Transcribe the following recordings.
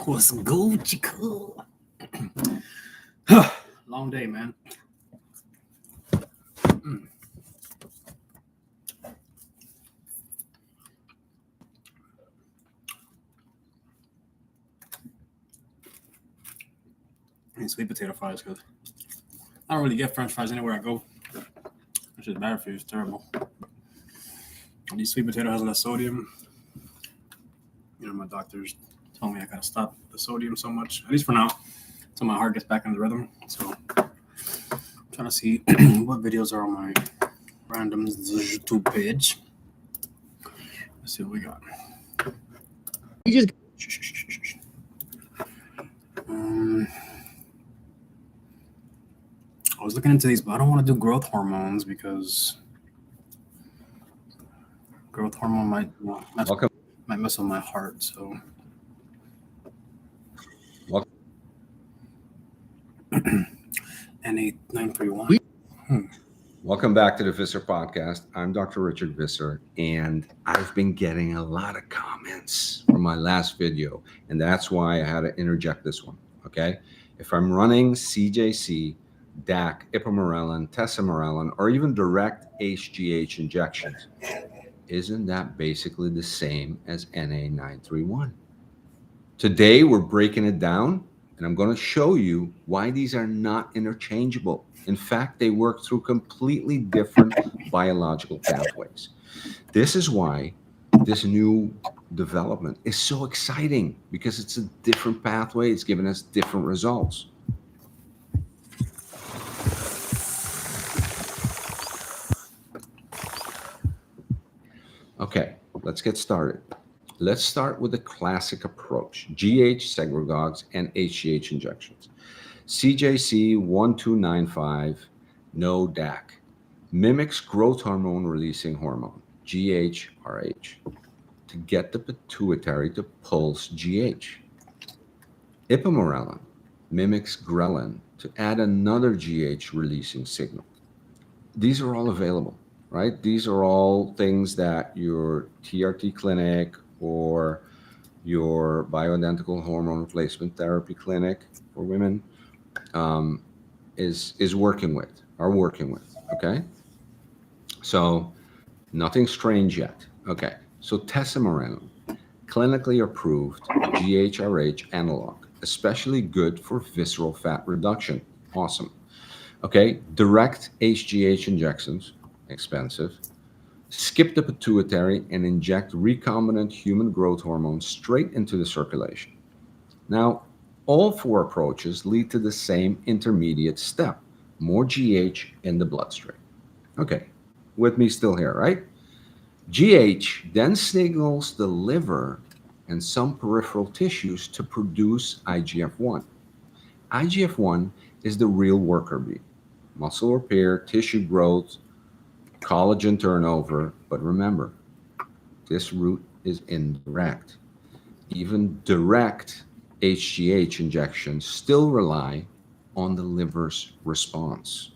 What's good, chico? Long day, man. I need sweet potato fries because I don't really get French fries anywhere I go. It's just bad for you. It's terrible. And these sweet potato has less sodium. You know, my doctors told me I gotta stop the sodium so much, at least for now, until my heart gets back into rhythm. So I'm trying to see what videos are on my random YouTube page. Let's see what we got. You just I was looking into these, but I don't want to do growth hormones because growth hormone might mess with my heart. So NA931. Welcome back to the Visser Podcast. I'm Dr. Richard Visser, and I've been getting a lot of comments from my last video, and that's why I had to interject this one, okay? If I'm running CJC, DAC, ipamorelin, tesamorelin, or even direct HGH injections, isn't that basically the same as NA931? Today, we're breaking it down, and I'm going to show you why these are not interchangeable. In fact, they work through completely different biological pathways. This is why this new development is so exciting, because it's a different pathway. It's giving us different results. Okay, let's get started. Let's start with the classic approach, GH segregogues and HGH injections. CJC 1295, no DAC, mimics growth hormone releasing hormone, GHRH, to get the pituitary to pulse GH. Ipamorelin mimics ghrelin to add another GH releasing signal. These are all available, right? These are all things that your TRT clinic or your bioidentical hormone replacement therapy clinic for women is working with, okay? So nothing strange yet. Okay, so tesamorelin, clinically approved GHRH analog, especially good for visceral fat reduction. Awesome. Okay, direct HGH injections, expensive. Skip the pituitary and inject recombinant human growth hormone straight into the circulation. Now, all four approaches lead to the same intermediate step, more GH in the bloodstream. Okay, with me still here, right? GH then signals the liver and some peripheral tissues to produce IGF-1. IGF-1 is the real worker bee. Muscle repair, tissue growth, collagen turnover, but remember, this route is indirect. Even direct HGH injections still rely on the liver's response.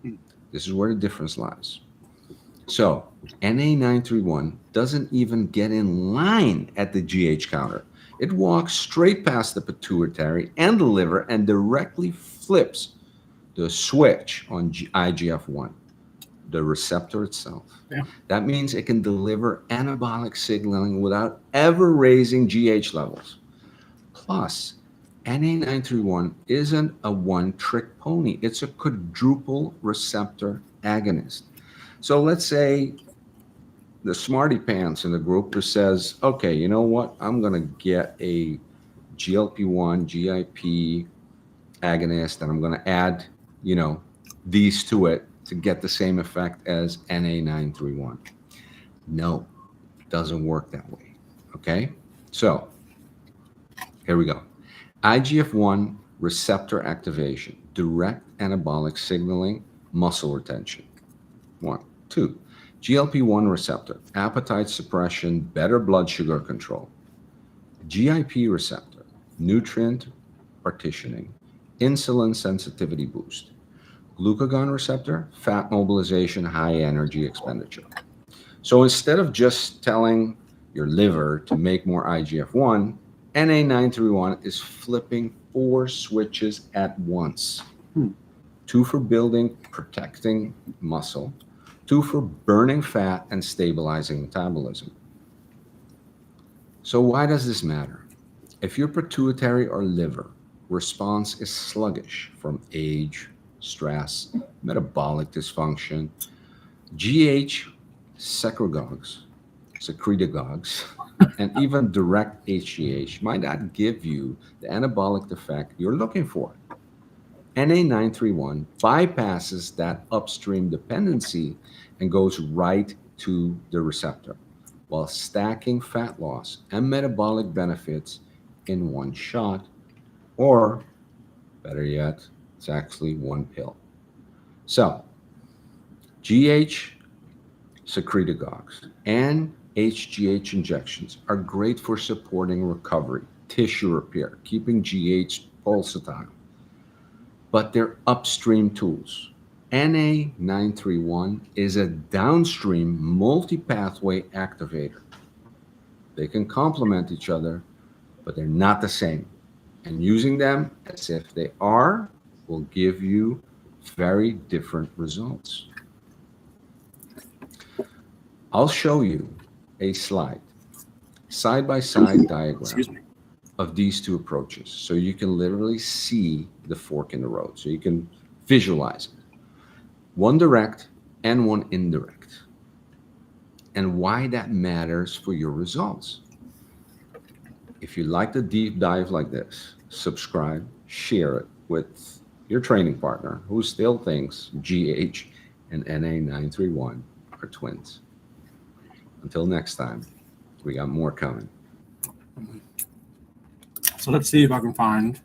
This is where the difference lies. So NA931 doesn't even get in line at the GH counter. It walks straight past the pituitary and the liver and directly flips the switch on IGF-1, the receptor itself. Yeah. That means it can deliver anabolic signaling without ever raising GH levels. Plus, NA931 isn't a one-trick pony. It's a quadruple receptor agonist. So let's say the smarty pants in the group just says, okay, you know what? I'm going to get a GLP-1, GIP agonist, and I'm going to add, these to it to get the same effect as NA931. No, it doesn't work that way. Okay? So, here we go. IGF-1 receptor activation, direct anabolic signaling, muscle retention. 1. 2. GLP-1 receptor, appetite suppression, better blood sugar control. GIP receptor, nutrient partitioning, insulin sensitivity boost. Glucagon receptor, fat mobilization, high energy expenditure. So instead of just telling your liver to make more IGF-1, NA931 is flipping 4 switches at once. 2 for building, protecting muscle, 2 for burning fat and stabilizing metabolism. So why does this matter? If your pituitary or liver response is sluggish from age, stress, metabolic dysfunction, GH secretagogues, and even direct HGH might not give you the anabolic effect you're looking for. NA931 bypasses that upstream dependency and goes right to the receptor, while stacking fat loss and metabolic benefits in one shot, or better yet, it's actually one pill. So, GH secretagogues and HGH injections are great for supporting recovery, tissue repair, keeping GH pulsatile, but they're upstream tools. NA931 is a downstream multi-pathway activator. They can complement each other, but they're not the same. And using them as if they are will give you very different results. I'll show you a slide, side-by-side diagram of these two approaches, so you can literally see the fork in the road, so you can visualize it. One direct and one indirect, and why that matters for your results. If you like the deep dive like this, subscribe, share it with your training partner who still thinks GH and NA931 are twins. Until next time, we got more coming. So let's see if I can find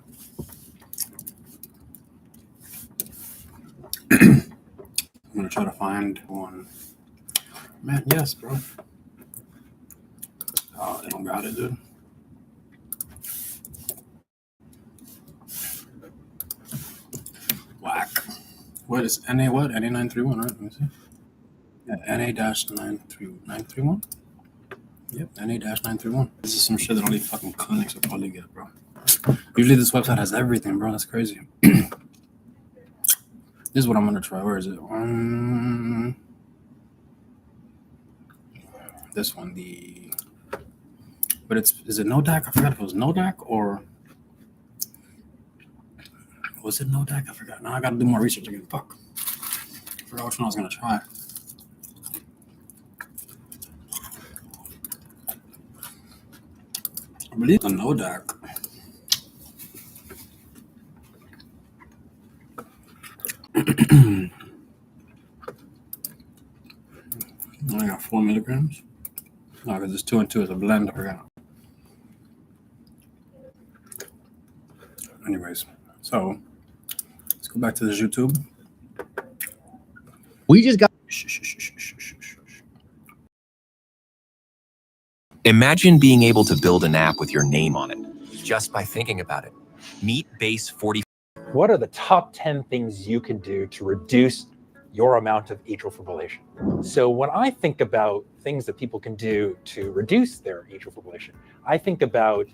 I'm gonna try to find one. Man, yes, bro. Oh, they don't got it, dude. Whack. What is NA what? NA931, right? Let me see. Yeah, NA-931. Yep, NA-931. This is some shit that only fucking clinics will probably get, bro. Usually this website has everything, bro. That's crazy. This is what I'm gonna try. Where is it? This one, but is it Nodac? I forgot if it was Nodac or was it Nodac? I forgot. Now I gotta do more research again. Fuck. I forgot which one I was gonna try. I believe the Nodac. I got 4 milligrams. No, because it's 2 and 2 is a blend. I forgot. Anyways, so let's go back to this YouTube. We just got. Imagine being able to build an app with your name on it just by thinking about it. Meet Base 40. What are the top 10 things you can do to reduce your amount of atrial fibrillation? So when I think about things that people can do to reduce their atrial fibrillation, I think about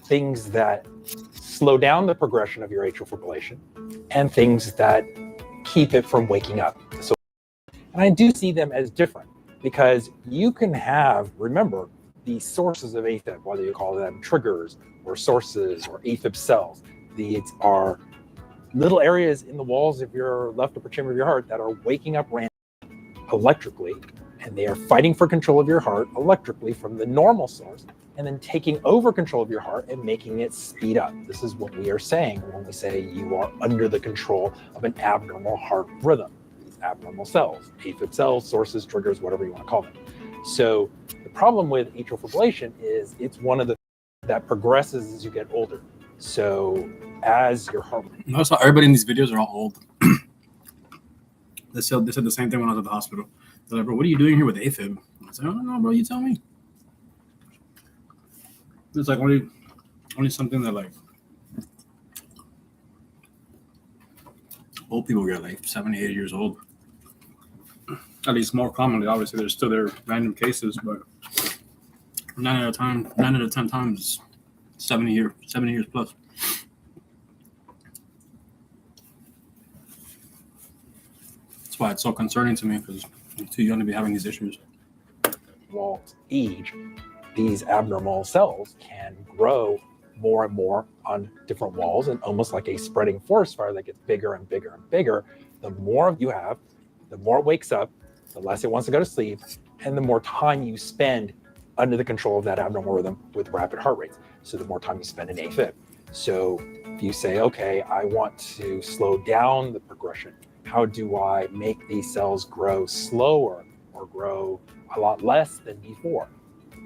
things that slow down the progression of your atrial fibrillation and things that keep it from waking up. So, and I do see them as different because you can have, remember, the sources of AFib, whether you call them triggers or sources or AFib cells. These are little areas in the walls of your left upper chamber of your heart that are waking up randomly electrically, and they are fighting for control of your heart electrically from the normal source, and then taking over control of your heart and making it speed up. This is what we are saying when we say you are under the control of an abnormal heart rhythm. These abnormal cells, AFib cells, sources, triggers, whatever you want to call them. So the problem with atrial fibrillation is it's one of the that progresses as you get older. So as your heart... Notice how everybody in these videos are all old. They said the same thing when I was at the hospital. They're like, bro, what are you doing here with AFib? I said, I don't know, bro, you tell me. It's like only something that like old people get, like 70, 80 years old. At least more commonly, obviously there's still their random cases, but 9 out of 10 times 70 years plus. That's why it's so concerning to me, because I'm too young to be having these issues. Walls age, these abnormal cells can grow more and more on different walls, and almost like a spreading forest fire that gets bigger and bigger and bigger. The more you have, the more it wakes up, the less it wants to go to sleep, and the more time you spend under the control of that abnormal rhythm with rapid heart rates. So the more time you spend in AFib. So if you say, okay, I want to slow down the progression, how do I make these cells grow slower or grow a lot less than before?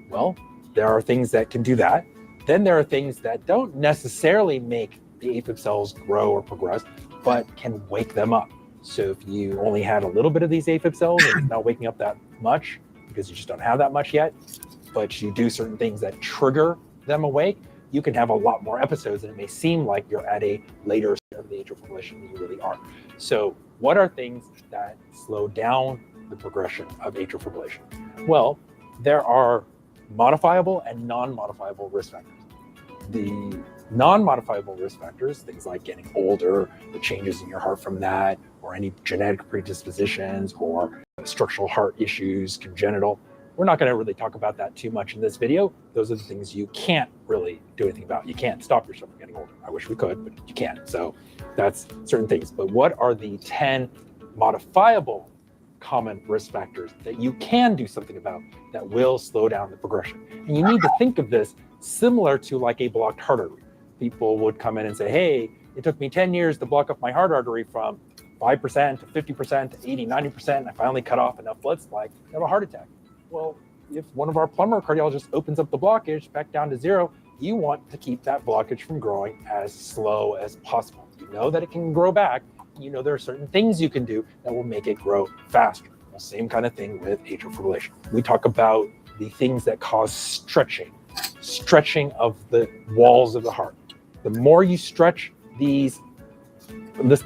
Well, there are things that can do that. Then there are things that don't necessarily make the AFib cells grow or progress, but can wake them up. So if you only had a little bit of these AFib cells and it's not waking up that much because you just don't have that much yet, but you do certain things that trigger them awake, you can have a lot more episodes, and it may seem like you're at a later stage of the atrial fibrillation than you really are. So what are things that slow down the progression of atrial fibrillation? Well, there are modifiable and non-modifiable risk factors. The non-modifiable risk factors, things like getting older, the changes in your heart from that, or any genetic predispositions, or structural heart issues, congenital. We're not going to really talk about that too much in this video. Those are the things you can't really do anything about. You can't stop yourself from getting older. I wish we could, but you can't. So that's certain things. But what are the 10 modifiable common risk factors that you can do something about that will slow down the progression? And you need to think of this similar to like a blocked heart artery. People would come in and say, hey, it took me 10 years to block up my heart artery from 5% to 50% to 80, 90%. And I finally cut off enough blood supply to have a heart attack. Well, if one of our plumber cardiologists opens up the blockage back down to zero, you want to keep that blockage from growing as slow as possible. You know that it can grow back. You know there are certain things you can do that will make it grow faster. Well, same kind of thing with atrial fibrillation. We talk about the things that cause stretching of the walls of the heart. The more you stretch this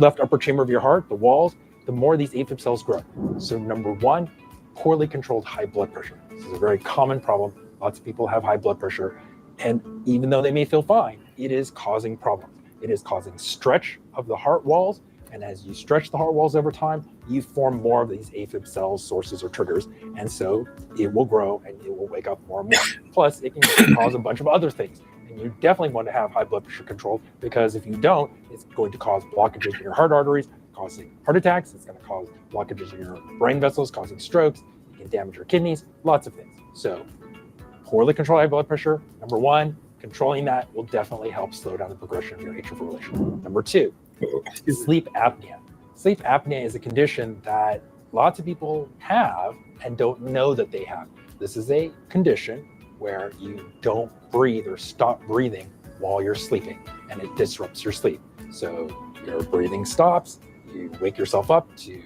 left upper chamber of your heart, the walls, the more these AFib cells grow. So number one, poorly controlled high blood pressure. This is a very common problem. Lots of people have high blood pressure, and even though they may feel fine, it is causing problems. It is causing stretch of the heart walls, and as you stretch the heart walls over time, you form more of these AFib cells, sources, or triggers, and so it will grow and it will wake up more and more. Plus, it can cause a bunch of other things, and you definitely want to have high blood pressure controlled, because if you don't, it's going to cause blockages in your heart arteries, causing heart attacks. It's going to cause blockages in your brain vessels, causing strokes. It can damage your kidneys, lots of things. So poorly controlled high blood pressure, number one, controlling that will definitely help slow down the progression of your atrial fibrillation. Number two, sleep apnea. Sleep apnea is a condition that lots of people have and don't know that they have. This is a condition where you don't breathe or stop breathing while you're sleeping, and it disrupts your sleep. So your breathing stops, you wake yourself up to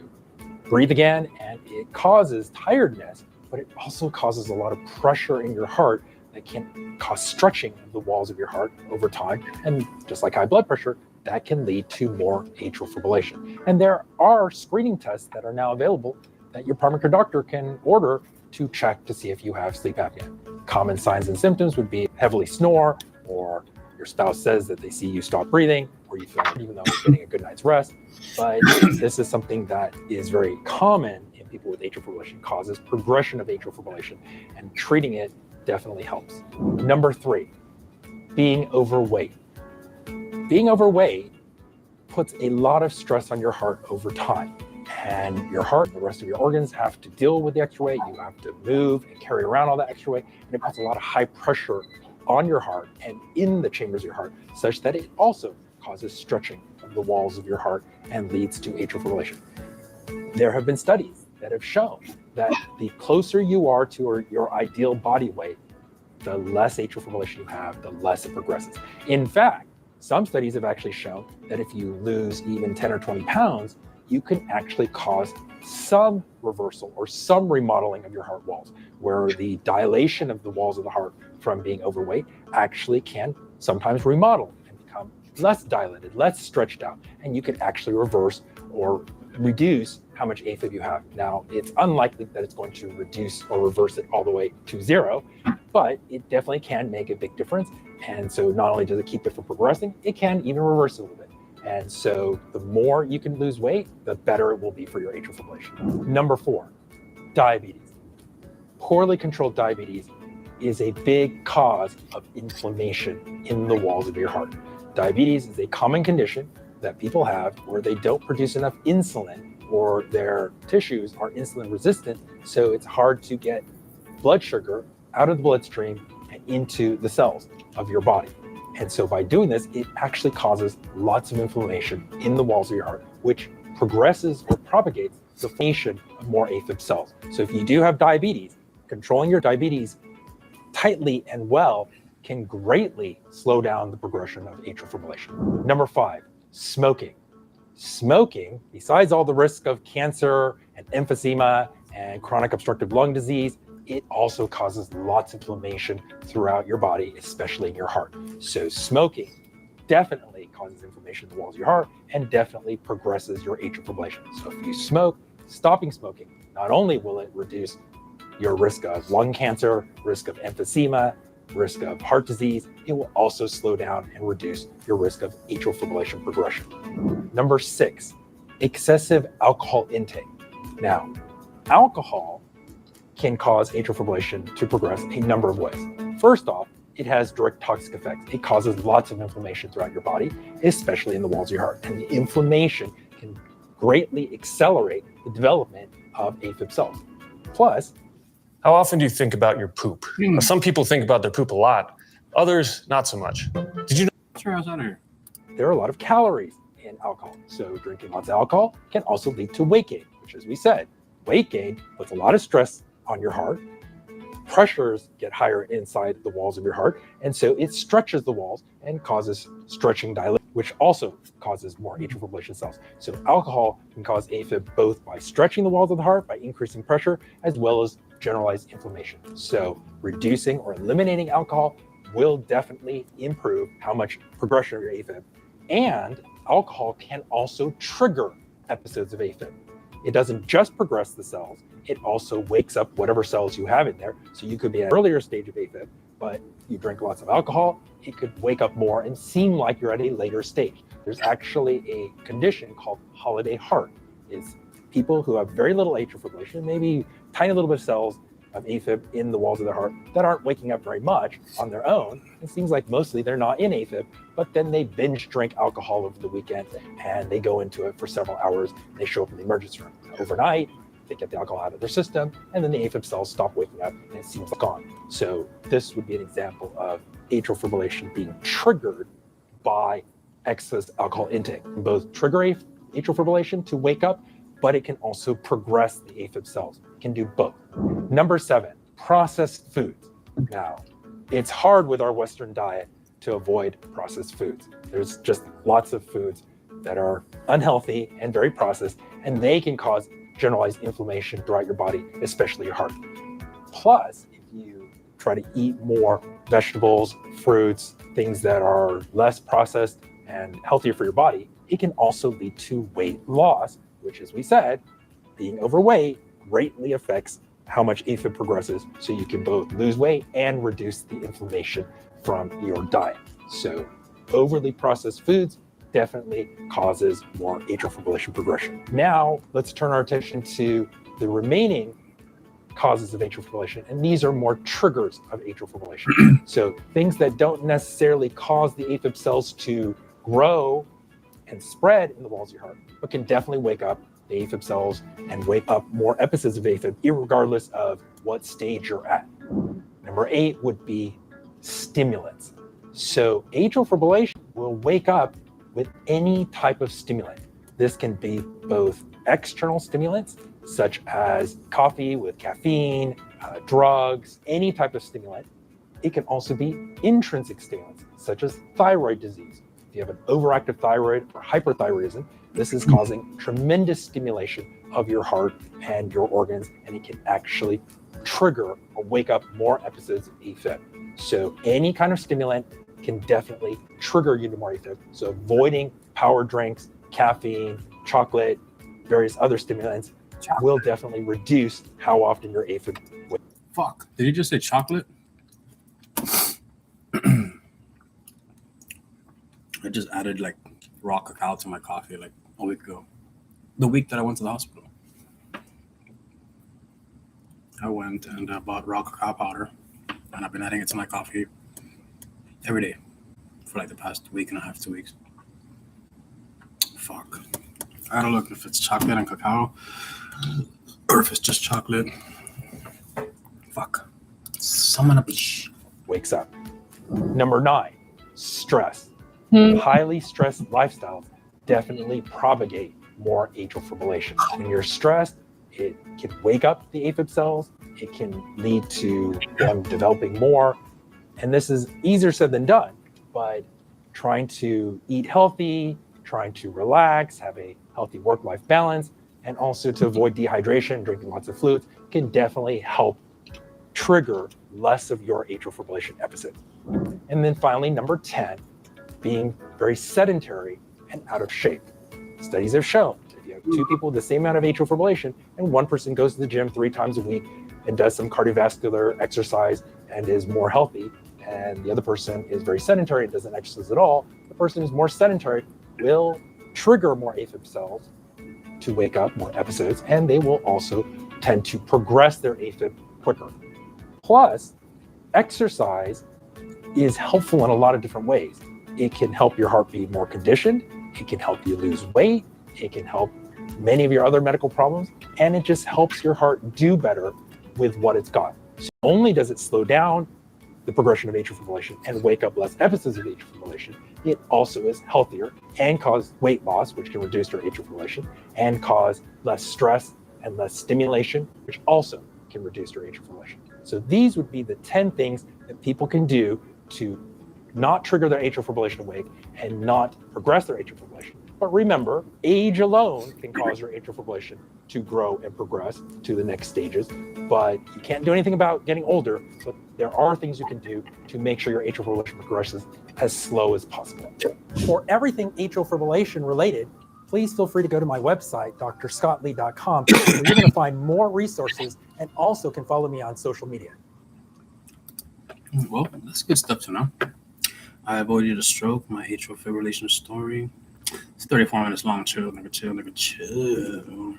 breathe again, and it causes tiredness, but it also causes a lot of pressure in your heart that can cause stretching of the walls of your heart over time. And just like high blood pressure, that can lead to more atrial fibrillation. And there are screening tests that are now available that your primary care doctor can order to check to see if you have sleep apnea. Common signs and symptoms would be heavily snore, or your spouse says that they see you stop breathing, or you feel even though you're getting a good night's rest. But this is something that is very common in people with atrial fibrillation, causes progression of atrial fibrillation, and treating it definitely helps. Number three, being overweight. Being overweight puts a lot of stress on your heart over time. And your heart, the rest of your organs have to deal with the extra weight. You have to move and carry around all that extra weight. And it puts a lot of high pressure on your heart and in the chambers of your heart, such that it also causes stretching of the walls of your heart and leads to atrial fibrillation. There have been studies that have shown that the closer you are to your ideal body weight, the less atrial fibrillation you have, the less it progresses. In fact, some studies have actually shown that if you lose even 10 or 20 pounds, you can actually cause some reversal or some remodeling of your heart walls, where the dilation of the walls of the heart from being overweight actually can sometimes remodel and become less dilated, less stretched out, and you can actually reverse or reduce how much AFib you have. Now, it's unlikely that it's going to reduce or reverse it all the way to zero, but it definitely can make a big difference. And so not only does it keep it from progressing, it can even reverse it a little bit. And so the more you can lose weight, the better it will be for your atrial fibrillation. Number 4, diabetes. Poorly controlled diabetes is a big cause of inflammation in the walls of your heart. Diabetes is a common condition that people have where they don't produce enough insulin, or their tissues are insulin resistant, so it's hard to get blood sugar out of the bloodstream and into the cells of your body. And so by doing this, it actually causes lots of inflammation in the walls of your heart, which progresses or propagates the formation of more AFib cells. So if you do have diabetes, controlling your diabetes tightly and well can greatly slow down the progression of atrial fibrillation. Number 5, smoking. Smoking, besides all the risk of cancer and emphysema and chronic obstructive lung disease, it also causes lots of inflammation throughout your body, especially in your heart. So smoking definitely causes inflammation in the walls of your heart and definitely progresses your atrial fibrillation. So if you smoke, stopping smoking, not only will it reduce your risk of lung cancer, risk of emphysema, risk of heart disease, it will also slow down and reduce your risk of atrial fibrillation progression. Number 6, excessive alcohol intake. Now, alcohol can cause atrial fibrillation to progress a number of ways. First off, it has direct toxic effects. It causes lots of inflammation throughout your body, especially in the walls of your heart. And the inflammation can greatly accelerate the development of AFib cells. Plus, how often do you think about your poop? Some people think about their poop a lot, others not so much. Did you know? Sure, I was out of here. there are a lot of calories in alcohol. So drinking lots of alcohol can also lead to weight gain, which, as we said, weight gain puts a lot of stress on your heart. Pressures get higher inside the walls of your heart, and so it stretches the walls and causes stretching dilation, which also causes more atrial fibrillation cells. So alcohol can cause AFib both by stretching the walls of the heart, by increasing pressure, as well as generalized inflammation. So reducing or eliminating alcohol will definitely improve how much progression of your AFib. And alcohol can also trigger episodes of AFib. It doesn't just progress the cells, it also wakes up whatever cells you have in there. So you could be at an earlier stage of AFib, but you drink lots of alcohol, it could wake up more and seem like you're at a later stage. There's actually a condition called holiday heart. It's people who have very little atrial fibrillation, maybe tiny little bit of cells of AFib in the walls of their heart that aren't waking up very much on their own. It seems like mostly they're not in AFib, but then they binge drink alcohol over the weekend and they go into it for several hours. And they show up in the emergency room. Overnight, they get the alcohol out of their system, and then the AFib cells stop waking up and it seems gone. So this would be an example of atrial fibrillation being triggered by excess alcohol intake. It can both trigger atrial fibrillation to wake up, but it can also progress the AFib cells. It can do both. Number 7, processed foods. Now, it's hard with our Western diet to avoid processed foods. There's just lots of foods that are unhealthy and very processed, and they can cause generalized inflammation throughout your body, especially your heart. Plus, if you try to eat more vegetables, fruits, things that are less processed and healthier for your body, it can also lead to weight loss, which, as we said, being overweight greatly affects how much AFib progresses, so you can both lose weight and reduce the inflammation from your diet. So overly processed foods definitely causes more atrial fibrillation progression. Now, let's turn our attention to the remaining causes of atrial fibrillation, and these are more triggers of atrial fibrillation. So things that don't necessarily cause the AFib cells to grow and spread in the walls of your heart, but can definitely wake up the AFib cells and wake up more episodes of AFib, regardless of what stage you're at. Number 8 would be stimulants. So atrial fibrillation will wake up with any type of stimulant. This can be both external stimulants, such as coffee with caffeine, drugs, any type of stimulant. It can also be intrinsic stimulants, such as thyroid disease. If you have an overactive thyroid or hyperthyroidism, this is causing tremendous stimulation of your heart and your organs, and it can actually trigger or wake up more episodes of AFib. So any kind of stimulant can definitely trigger you to more AFib. So avoiding power drinks, caffeine, chocolate, various other stimulants will definitely reduce how often your AFib. Fuck. Did you just say chocolate? I just added like raw cacao to my coffee like a week ago. The week that I went to the hospital. I went and bought raw cacao powder, and I've been adding it to my coffee every day for like the past week and a half, 2 weeks. Fuck. I gotta look if it's chocolate and cacao or if it's just chocolate. Fuck. Summon a bitch. Wakes up. Number 9, stress. Highly stressed lifestyles definitely propagate more atrial fibrillation. When you're stressed, it can wake up the AFib cells. It can lead to them developing more. And this is easier said than done, but trying to eat healthy, trying to relax, have a healthy work-life balance, and also to avoid dehydration, drinking lots of fluids can definitely help trigger less of your atrial fibrillation episodes. And then finally, number 10, being very sedentary and out of shape. Studies have shown if you have 2 people with the same amount of atrial fibrillation and one person goes to the gym 3 times a week and does some cardiovascular exercise and is more healthy, and the other person is very sedentary and doesn't exercise at all, the person who's more sedentary will trigger more AFib cells to wake up, more episodes, and they will also tend to progress their AFib quicker. Plus, exercise is helpful in a lot of different ways. It can help your heart be more conditioned, it can help you lose weight, it can help many of your other medical problems, and it just helps your heart do better with what it's got. So not only does it slow down the progression of atrial fibrillation and wake up less episodes of atrial fibrillation, it also is healthier and cause weight loss, which can reduce your atrial fibrillation, and cause less stress and less stimulation, which also can reduce your atrial fibrillation. So these would be the 10 things that people can do to not trigger their atrial fibrillation awake and not progress their atrial fibrillation. But remember, age alone can cause your atrial fibrillation to grow and progress to the next stages. But you can't do anything about getting older, but there are things you can do to make sure your atrial fibrillation progresses as slow as possible. For everything atrial fibrillation related, please feel free to go to my website, drscottlee.com, where you're going to find more resources and also can follow me on social media. Well, that's good stuff to know. I avoided a stroke, my atrial fibrillation story. It's 34 minutes long. Chill, nigga, chill, nigga, chill.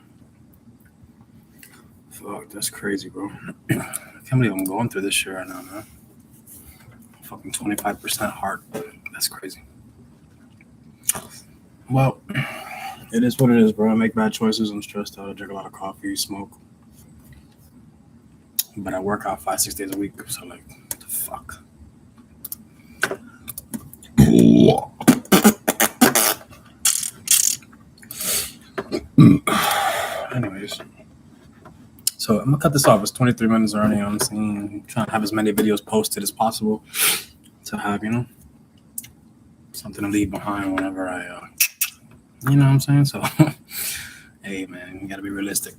Fuck, that's crazy, bro. I can't believe I'm going through this shit right now, man. Fucking 25% heart. That's crazy. Well, it is what it is, bro. I make bad choices. I'm stressed out. I drink a lot of coffee, smoke. But I work out 5-6 days a week. So, like, what the fuck? Anyways, so I'm gonna cut this off. It's 23 minutes already. I'm trying to have as many videos posted as possible to have, something to leave behind whenever I, you know what I'm saying? So, hey, man, you gotta be realistic.